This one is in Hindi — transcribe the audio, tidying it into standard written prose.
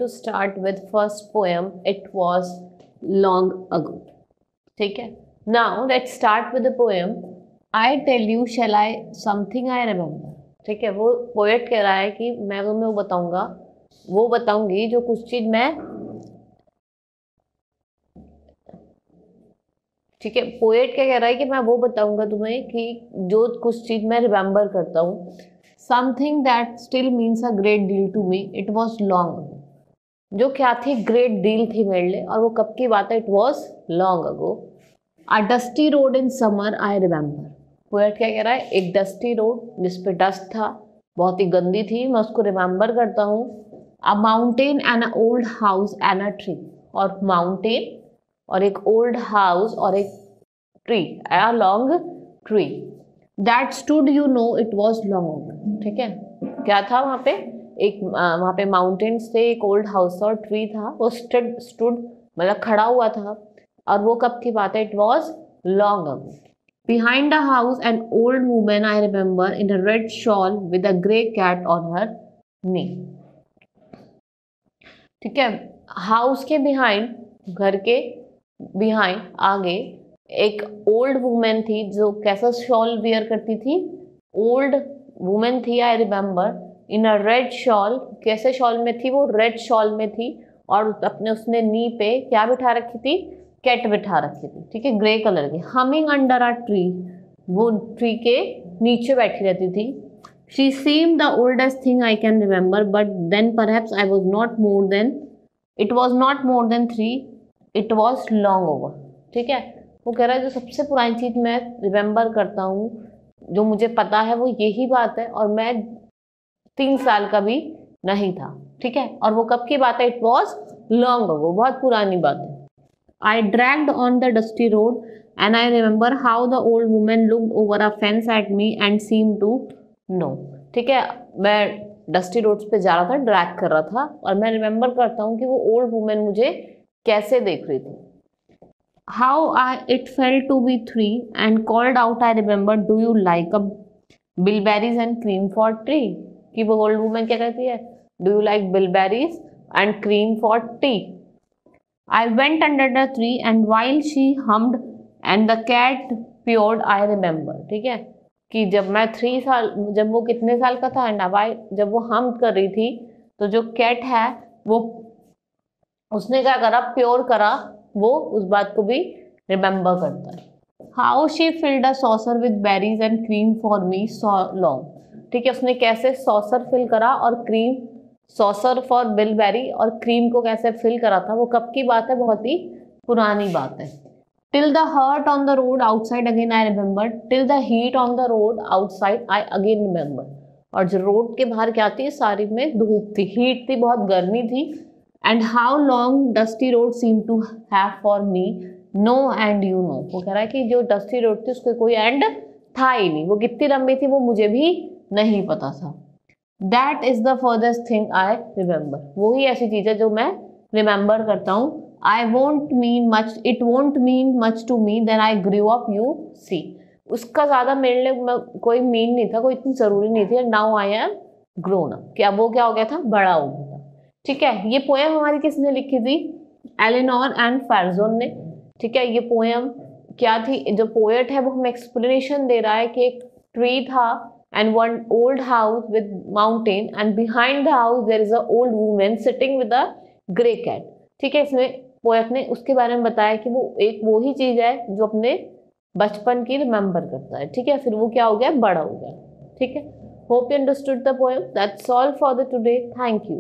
to start with first poem. It was long ago. ठीक है. Now let's start with the poem. I tell you, shall I something I remember. ठीक है. वो पोएट कह रहा है कि मैं तुम्हें वो बताऊंगी जो कुछ चीज मैं, ठीक है. पोएट क्या कह रहा है कि मैं वो बताऊंगा तुम्हें कि जो कुछ चीज मैं रिमेम्बर करता हूँ. Something that still means a great deal to me. It was long. जो क्या थी, ग्रेट डील थी मेरे लिए. और वो कब की बात है? It was long ago. A dusty road in summer I remember. Poet क्या कह रहा है? एक डस्टी रोड जिसपे डस्ट था, बहुत ही गंदी थी, मैं उसको रिमेम्बर करता हूँ. अ mountain and a old house and a tree. और माउंटेन और एक ओल्ड हाउस और एक tree, a long tree. That stood, you know it was long. ठीक है. क्या था वहाँ पे? वहाँ पे माउंटेन्स थे, एक ओल्ड हाउस था और ट्री था. वो स्टूड मतलब खड़ा हुआ था. और वो कब की बात है? It was long ago. Behind the house an old woman I remember in a red shawl with a grey cat on her knee. ठीक है. हाउस के बिहाइंड, घर के बिहाइंड, आगे एक ओल्ड वुमेन थी जो कैसा शॉल वियर करती थी? ओल्ड वुमेन थी. आई remember in a red shawl. कैसे शॉल में थी वो? रेड शॉल में थी. और उसने नी पे क्या बिठा रखी थी? कैट बिठा रखी थी. ठीक है. ग्रे कलर की. Humming under a tree. वो ट्री के नीचे बैठी रहती थी. She seem the oldest thing I can remember but then perhaps I was not more than, it was not more than 3. It was long over. ठीक है. वो कह रहा है जो सबसे पुरानी चीज मैं रिमेम्बर करता हूँ, जो मुझे पता है, वो यही बात है. और मैं 3 साल का भी नहीं था. ठीक है. और वो कब की बात है? It was long ago. बहुत पुरानी बात है. I dragged on the dusty road and I remember how the old woman looked over a fence at me and seem to know. ठीक है. मैं डस्टी रोड्स पे जा रहा था, ड्रैग कर रहा था, और मैं रिमेम्बर करता हूँ कि वो ओल्ड वुमेन मुझे कैसे देख रही थी. How it felt to be 3 and called out, I remember, do you like a bilberries and cream for tea? कि वो ओल्ड वुमेन क्या कहती है? Do you like bilberries and cream for tea? I went under the tree and while she hummed and the cat purred, I remember. ठीक है. कि जब मैं 3 साल, जब वो कितने साल का था, एंड जब वो हम कर रही थी, तो जो कैट है वो उसने क्या करा? प्योर करा. वो उस बात को भी रिमेम्बर करता है. How she filled a saucer with berries and cream for me so long. ठीक है. उसने कैसे सॉसर फिल करा और क्रीम, सॉसर फॉर बिलबेरी और क्रीम को कैसे फिल करा था, वो कब की बात है? बहुत ही पुरानी बात है. Till the hurt on the road outside again I remember. Till the heat on the road outside I again remember. और जो रोड के बाहर क्या थी? सारी में धूप थी, हीट थी, बहुत गर्मी थी. And how long dusty road seem to have for me no end you know. वो कह रहा है कि जो डस्टी रोड थी उसको कोई एंड था ही नहीं. वो कितनी लंबी थी वो मुझे भी नहीं पता था. That is the furthest thing I remember. वही ऐसी चीज है जो मैं रिमेम्बर करता हूँ. I won't mean much, it won't mean much to me then I grew up, you see. उसका ज्यादा मेरे लिए कोई मीन नहीं था, कोई इतनी जरूरी नहीं थी. Now I am grown up. क्या वो क्या हो गया था? बड़ा हो गया था. ठीक है. ये पोएम हमारी किसने लिखी थी? एलिनोर एंड फैरजोन ने. ठीक है. ये पोएम क्या थी? जो पोएट है वो हमें एक्सप्लेनेशन दे रहा है कि एक ट्री था and one old house with mountain and behind the house there is a old woman sitting with a grey cat. ठीक है. इसमें पोएट ने उसके बारे में बताया कि वो ही चीज है जो अपने बचपन की रिमेम्बर करता है. ठीक है. फिर वो क्या हो गया? बड़ा हो गया. ठीक है. Hope you understood the poem. That's all for the today. Thank you.